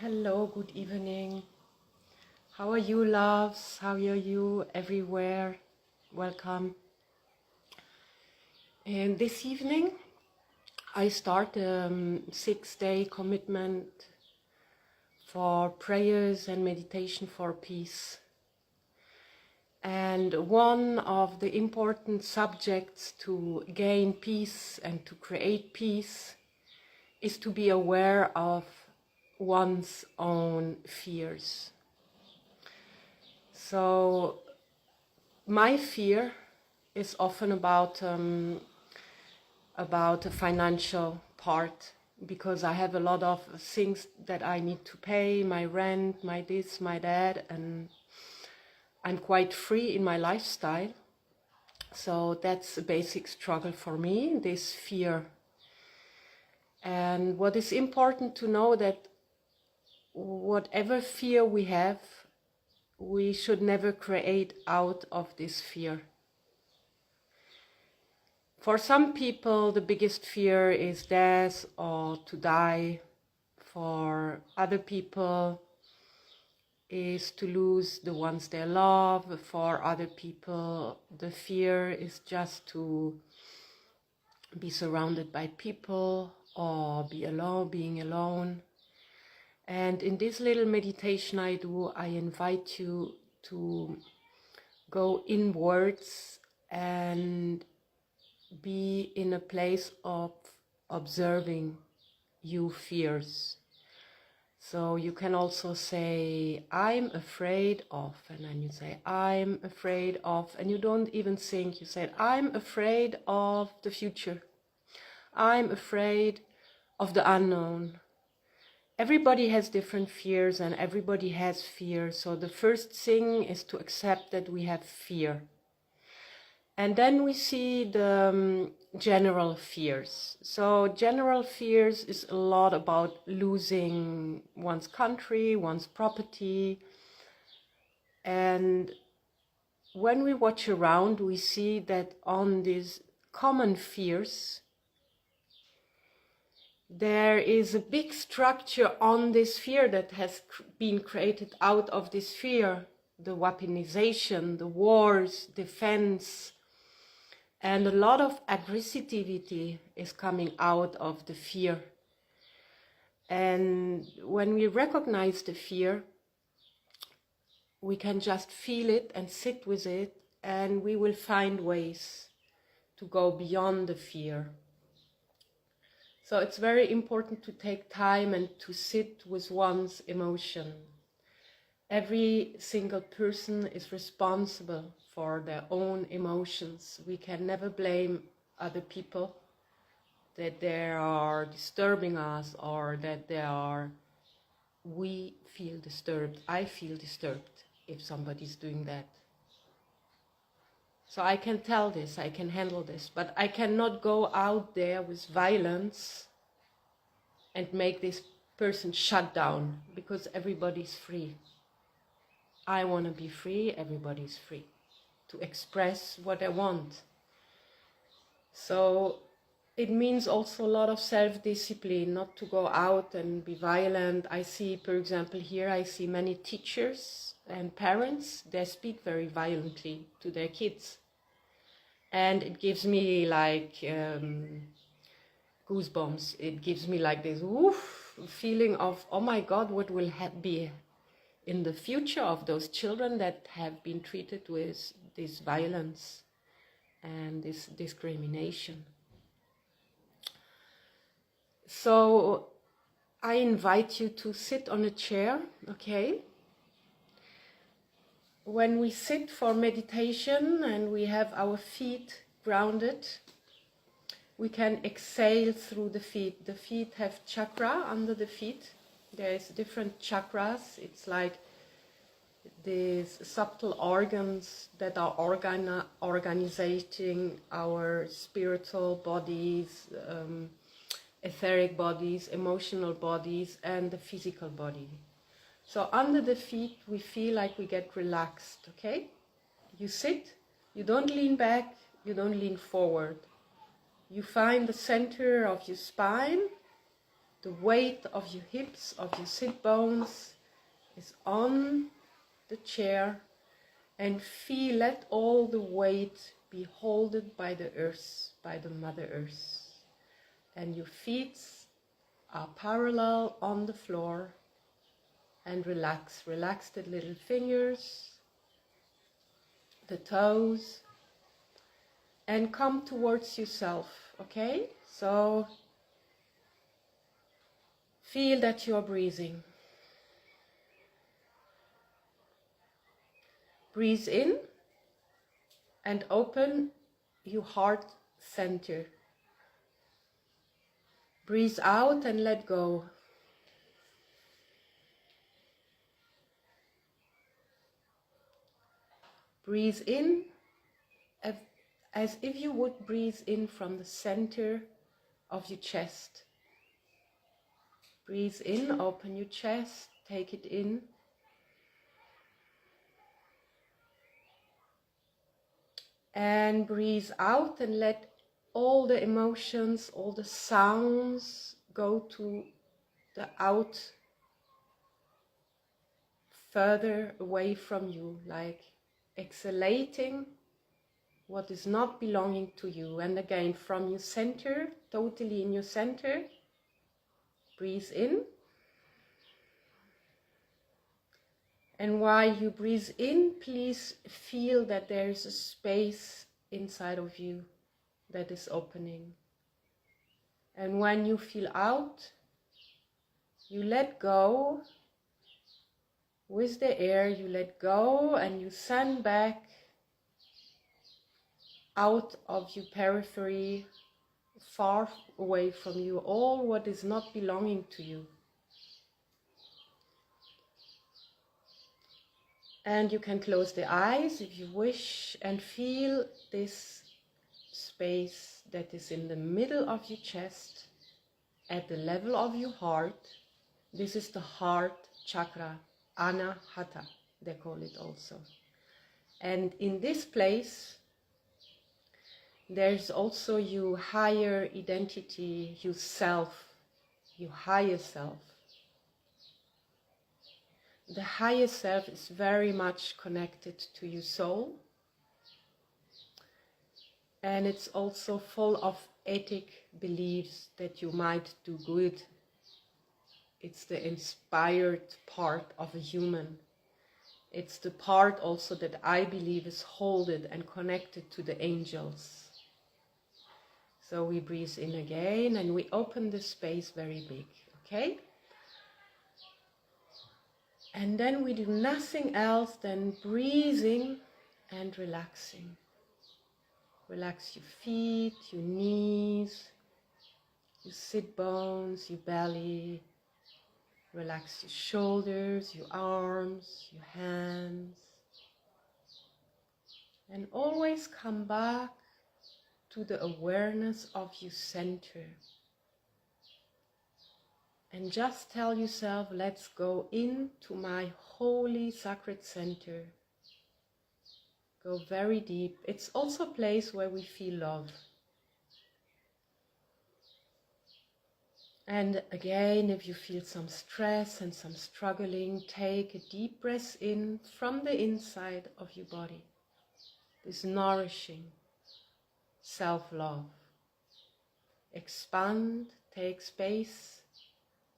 Hello, good evening. How are you, loves? How are you everywhere? Welcome. And this evening, I start a 6-day commitment for prayers and meditation for peace. And one of the important subjects to gain peace and to create peace is to be aware of one's own fears. So my fear is often about a financial part, because I have a lot of things that I need to pay, my rent, my this, my that, and I'm quite free in my lifestyle. So that's a basic struggle for me, this fear. And what is important to know that whatever fear we have, we should never create out of this fear. For some people, the biggest fear is death or to die. For other people, is to lose the ones they love. For other people, the fear is just to be surrounded by people or being alone. And in this little meditation I do, I invite you to go inwards and be in a place of observing your fears. So you can also say, I'm afraid of, and then you say, I'm afraid of, and you don't even think, you say, I'm afraid of the future. I'm afraid of the unknown. Everybody has different fears and everybody has fear. So the first thing is to accept that we have fear. And then we see the general fears. So general fears is a lot about losing one's country, one's property. And when we watch around, we see that on these common fears, there is a big structure on this fear that has been created out of this fear. The weaponization, the wars, defense, and a lot of aggressivity is coming out of the fear. And when we recognize the fear, we can just feel it and sit with it, and we will find ways to go beyond the fear. So it's very important to take time and to sit with one's emotion. Every single person is responsible for their own emotions. We can never blame other people that they are disturbing us or that we feel disturbed. I feel disturbed if somebody's doing that. So I can tell this, I can handle this, but I cannot go out there with violence and make this person shut down, because everybody's free. I want to be free, everybody's free to express what I want. So it means also a lot of self-discipline, not to go out and be violent. I see, for example, here I see many teachers and parents, they speak very violently to their kids. And it gives me like goosebumps. It gives me like this feeling of, oh my God, what will be in the future of those children that have been treated with this violence and this discrimination. So I invite you to sit on a chair, okay? When we sit for meditation and we have our feet grounded, we can exhale through the feet. The feet have chakra under the feet. There's different chakras. It's like these subtle organs that are organizing our spiritual bodies, etheric bodies, emotional bodies, and the physical body. So under the feet, we feel like we get relaxed, okay? You sit, you don't lean back, you don't lean forward. You find the center of your spine, The weight of your hips, of your sit bones is on the chair, and feel, let all the weight be held by the earth, by the Mother Earth. And your feet are parallel on the floor, and relax. Relax the little fingers, the toes, and come towards yourself, okay? So feel that you are breathing. Breathe in and open your heart center. Breathe out and let go. Breathe in as if you would breathe in from the center of your chest. Breathe in, open your chest, take it in. And breathe out and let all the emotions, all the sounds go to the out, further away from you, like exhalating what is not belonging to you. And again, from your center, totally in your center, breathe in. And while you breathe in, please feel that there is a space inside of you that is opening. And when you feel out, you let go. With the air, you let go and you send back out of your periphery, far away from you, all what is not belonging to you. And you can close the eyes if you wish and feel this space that is in the middle of your chest, at the level of your heart. This is the heart chakra, Anahata, they call it also. And in this place, there's also your higher identity, your self, your higher self. The higher self is very much connected to your soul, and it's also full of ethic beliefs that you might do good. It's the inspired part of a human. It's the part also that I believe is holded and connected to the angels. So we breathe in again and we open the space very big, okay? And then we do nothing else than breathing and relaxing. Relax your feet, your knees, your sit bones, your belly. Relax your shoulders, your arms, your hands. And always come back to the awareness of your center. And just tell yourself, let's go into my holy sacred center. Go very deep. It's also a place where we feel love. And again, if you feel some stress and some struggling, take a deep breath in from the inside of your body. This nourishing self-love. Expand, take space.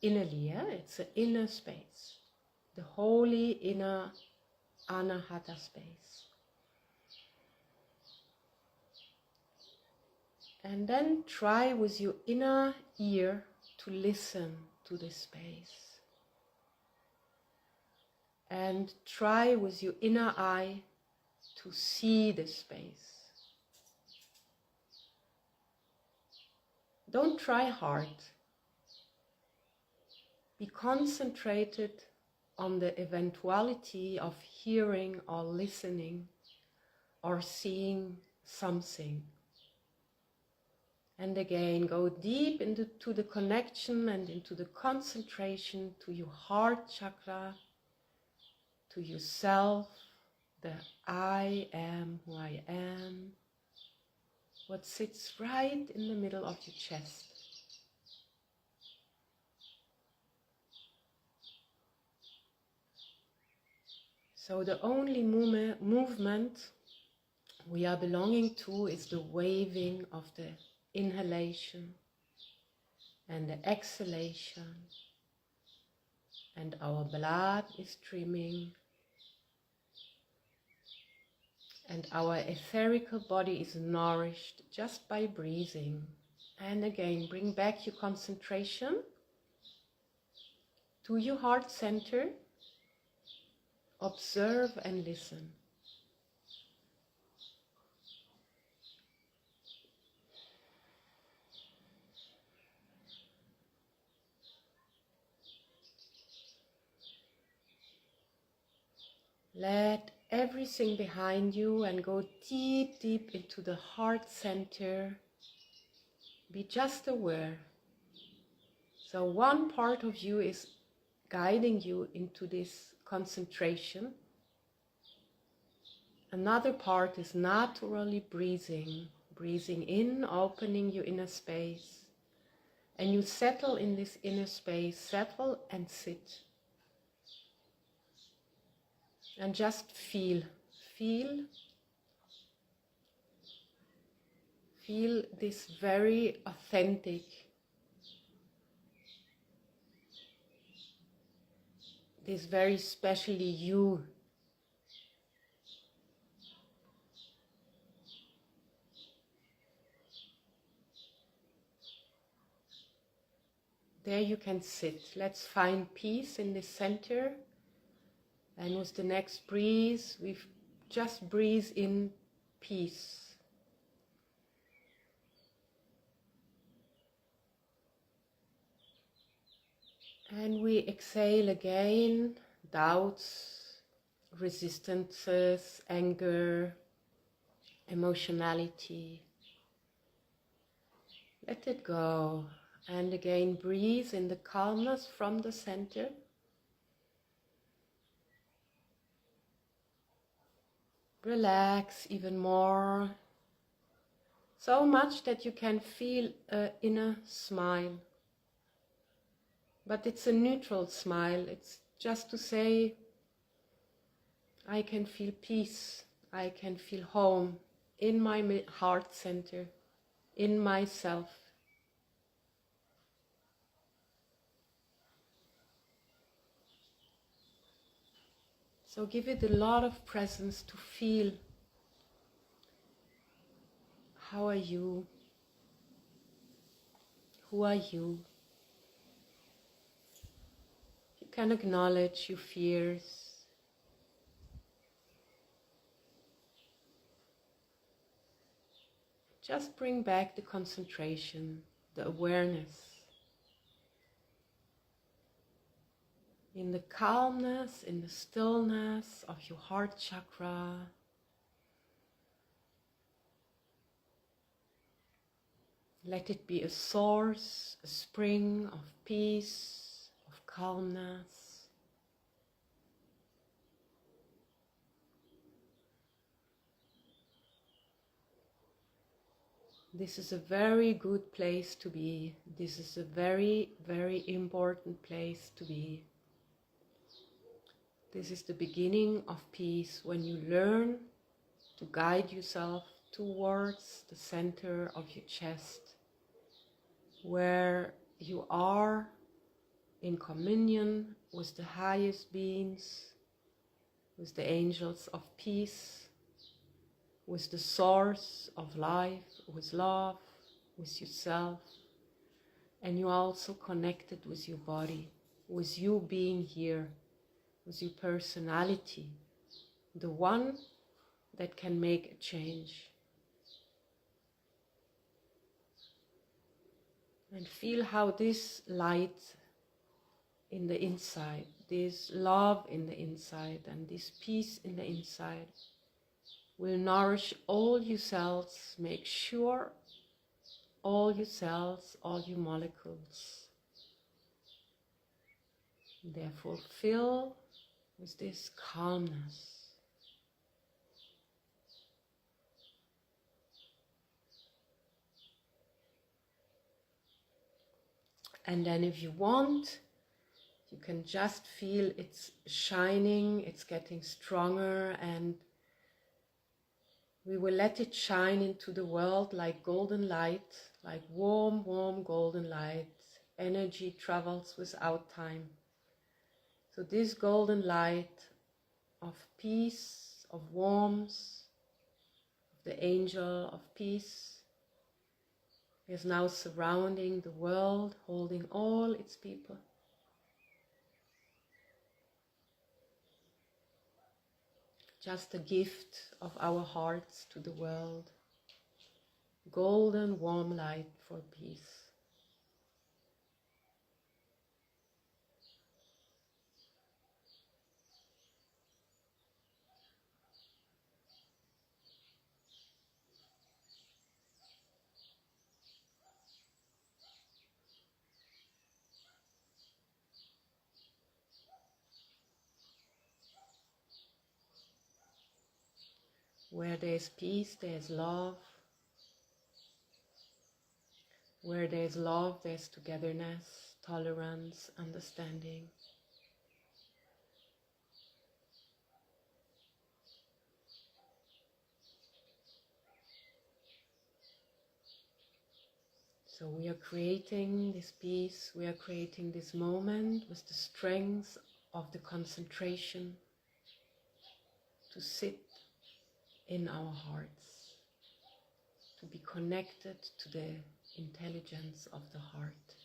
Innerly, yeah? It's an inner space, the holy inner Anahata space. And then try with your inner ear to listen to this space. And try with your inner eye to see this space. Don't try hard. Be concentrated on the eventuality of hearing or listening or seeing something. And again, go deep into the connection and into the concentration to your heart chakra, to yourself, the I am who I am, what sits right in the middle of your chest. So the only movement we are belonging to is the waving of the inhalation and the exhalation, and our blood is streaming, and our etherical body is nourished just by breathing. And again, bring back your concentration to your heart center. Observe and listen. Let everything behind you and go deep, deep into the heart center. Be just aware. So one part of you is guiding you into this concentration. Another part is naturally breathing. Breathing in, opening your inner space. And you settle in this inner space, settle and sit. And just feel this very authentic, this very specially you. There you can sit. Let's find peace in the center. And with the next breath, we just breathe in peace. And we exhale again, doubts, resistances, anger, emotionality. Let it go. And again, breathe in the calmness from the center. Relax even more. So much that you can feel an inner smile. But it's a neutral smile. It's just to say, I can feel peace. I can feel home in my heart center, in myself. So give it a lot of presence to feel. How are you? Who are you? You can acknowledge your fears. Just bring back the concentration, the awareness. In the calmness, in the stillness of your heart chakra. Let it be a source, a spring of peace, of calmness. This is a very good place to be. This is a very, very important place to be. This is the beginning of peace, when you learn to guide yourself towards the center of your chest, where you are in communion with the highest beings, with the angels of peace, with the source of life, with love, with yourself. And you are also connected with your body, with you being here, with your personality, the one that can make a change. And feel how this light in the inside, this love in the inside, and this peace in the inside will nourish all your cells. Make sure all your cells, all your molecules, therefore fill with this calmness. And then if you want, You can just feel it's shining, it's getting stronger, and we will let it shine into the world like golden light, like warm, warm golden light. Energy travels without time. So this golden light of peace, of warmth, of the angel of peace, is now surrounding the world, holding all its people. Just a gift of our hearts to the world. Golden warm light for peace. Where there is peace, there is love. Where there is love, there is togetherness, tolerance, understanding. So we are creating this peace, we are creating this moment with the strength of the concentration to sit in our hearts, to be connected to the intelligence of the heart.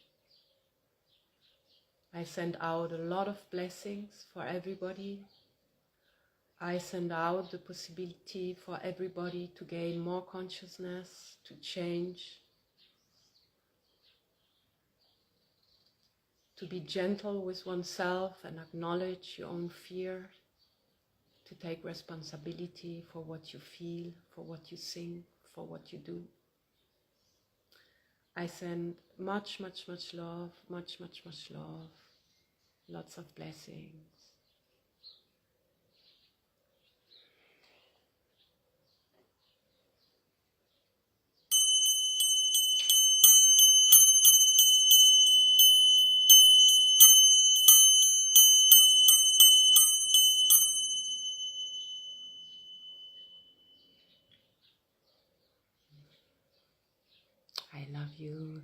I send out a lot of blessings for everybody. I send out the possibility for everybody to gain more consciousness, to change, to be gentle with oneself and acknowledge your own fear, to take responsibility for what you feel, for what you think, for what you do. I send much, much, much love, much, much, much love, lots of blessings. I love you.